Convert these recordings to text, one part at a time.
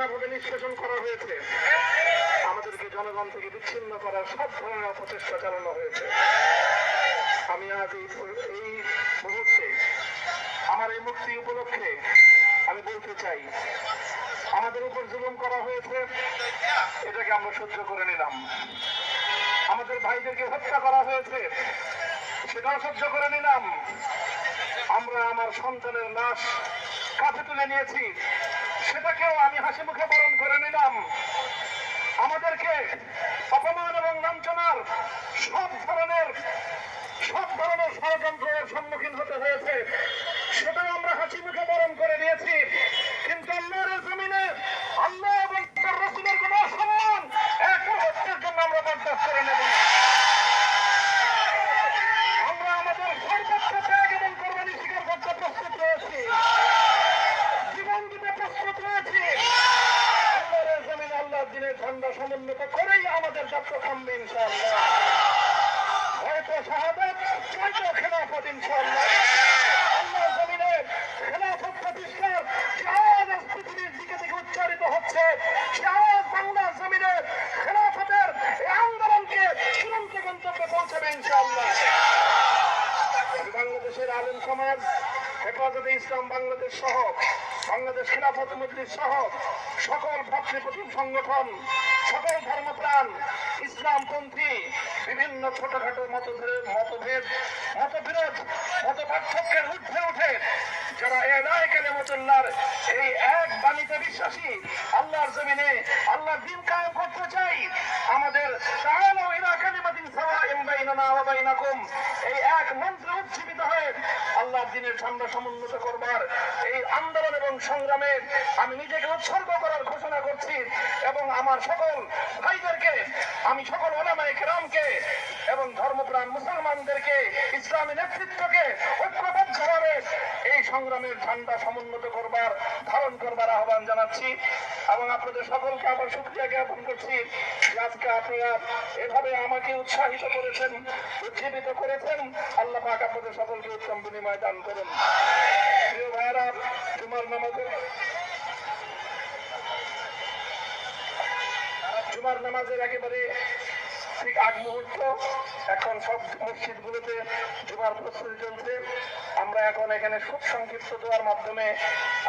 নানাভাবে নিষ্পেষণ করা হয়েছে, আমাদেরকে জনগণ থেকে বিচ্ছিন্ন করার সব ধরনের প্রচেষ্টা চালানো হয়েছে। আমি আজ এই মুহূর্তে আমার এই মুক্তি উপলক্ষে আমি বলতে চাই, আমাদের উপর জুলুম করা হয়েছে, এটাকে আমরা সহ্য করে নিলাম। আমাদের ভাইদেরকে হত্যা করা হয়েছে, সেটাও সহ্য করে নিলাম। আমরা আমার সন্তানের লাশ কাঁধে তুলে নিয়েছি, সেটাকেও আমি হাসি মুখে বরণ করে নিলাম। আমাদেরকে অপমান এবং লাঞ্ছনার সব ধরনের ষড়যন্ত্রের সম্মুখীন হতে হয়েছে, সেটাও আমরা হাসি মুখে বরণ করে নিয়েছি। কিন্তু আল্লাহর জমিনে আল্লাহ এবং তার রাসূলের কোন সম্মান এক মুহূর্তের জন্য আমরা বরদাস্ত করে নেব না। আমরা আমাদের সর্বোচ্চ ত্যাগ এবং কোরবানি স্বীকার করতে প্রস্তুত রয়েছি, জীবন দিতে প্রস্তুত রয়েছি। আল্লাহর জমিনে আল্লাহর দিনের ঝান্ডা সমুন্নত করেই আমাদের যাত্রা থামবে ইনশাআল্লাহ। হয়তো শাহাদাত, হয়তো খেলাফত ইনশাআল্লাহ। আল্লাহর জমিনে খেলাফত প্রতিষ্ঠার যে আওয়াজ পৃথিবীর দিকে থেকে উচ্চারিত হচ্ছে, সে আওয়াজ বাংলার জমিনে খেলাফতের এই আন্দোলনকে চূড়ান্ত গন্তব্যে পৌঁছাবে ইনশাআল্লাহ। বাংলাদেশের আলেম সমাজ, হেফাজতে ইসলাম বাংলাদেশ সহ বাংলাদেশ খেলাফত মজলিস সহ সকল ভাতৃপ্রতিম সংগঠন, সকল ধর্মপ্রাণ, ইসলামপন্থী বিভিন্ন ছোটখাটো মতবিরোধ, মত পার্থক্যের ঊর্ধ্বে উঠে যারা এলায় কালিমাতুল্লাহর এই এক বাণীতে বিশ্বাসী, আল্লাহর জমিনে আল্লাহর দ্বীন কায়েম করতে চাই, আমাদের তাআলাউ ইলা কালিমাতিন সাওয়াইন বাইনানা ওয়া বাইনাকুম এই এক মন্ত্রে উজ্জীবিত হয়ে আল্লাহর দ্বীনের ঝান্ডা সমুন্নত করবার এই আন্দোলন এবং সংগ্রামে আমি নিজেকে উৎসর্গ করার ঘোষণা করছি। এবং আমার সকল ভাইদেরকে, আমি সকল উলামায়ে কেরামকে এবং ধর্মপ্রাণ মুসলমানদেরকে, ইসলামী নেতৃত্বকে ঐক্যবদ্ধভাবে এই সংগ্রামের ঝান্ডা সমুন্নত করবার, ধারণ করবার আহ্বান জানাচ্ছি। এবং আপনাদের সকলকে আবার শুকরিয়া জ্ঞাপন করছি যে আজকে আপনারা এভাবে আমাকে উৎসাহিত করেছেন, উজ্জীবিত করেছেন। আল্লাহ পাক আপনাদের সকলকে উত্তম বিনিময় দান করুন। প্রিয় ভাইরা, জুমার নামাজের একেবারে ঠিক আগ মুহূর্ত, এখন সব মসজিদগুলোতে জুমার প্রস্তুতি চলছে। আমরা এখন এখানে খুব সংক্ষিপ্ত দোয়ার মাধ্যমে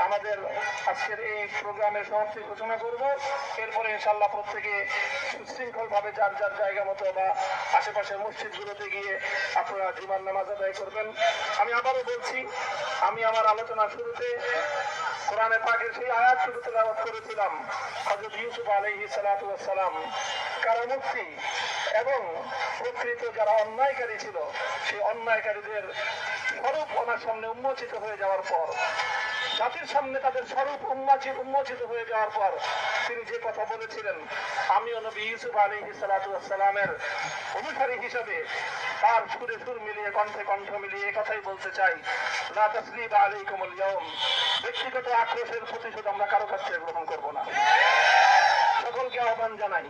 আমাদের আজকের এই প্রোগ্রামের সমাপ্তি ঘোষণা করব। এরপরে ইনশাআল্লাহ প্রত্যেকে সুশৃঙ্খল ভাবে যার যার জায়গা মতো বা আশেপাশের মসজিদগুলোতে গিয়ে আপনারা জুমার নামাজ আদায় করবেন। আমি আবারও বলছি, আমি আমার আলোচনার শুরুতে কোরআনে পাকের সেই আয়াতটুকু তেলাওয়াত করেছিলাম, হযরত ইউসুফ আলাইহিস সালাতু ওয়াস সালাম কারামুক্তি এবং প্রকৃত যারা অন্যায়কারী ছিল, সেই অন্যায়কারীদের স্বরূপ ওনার সামনে উন্মোচিত হয়ে যাওয়ার পর, জাতির সামনে তাদের স্বরূপ উন্মোচিত হয়ে যাওয়ার পর তিনি যে কথা বলেছিলেন, আমিও নবী ইউসুফ আলাইহিস সালাতু ওয়াস সালামের অনুসারী হিসেবে তার সুরে সুর মিলিয়ে, কণ্ঠে কণ্ঠ মিলিয়ে কথাই বলতে চাই, লা তাসরিবা আলাইকুমুল ইয়াউম, ব্যক্তিগত আক্রোশের প্রতিশোধ আমরা কারো কাছ থেকে গ্রহণ করব না। সকলকে আহ্বান জানাই,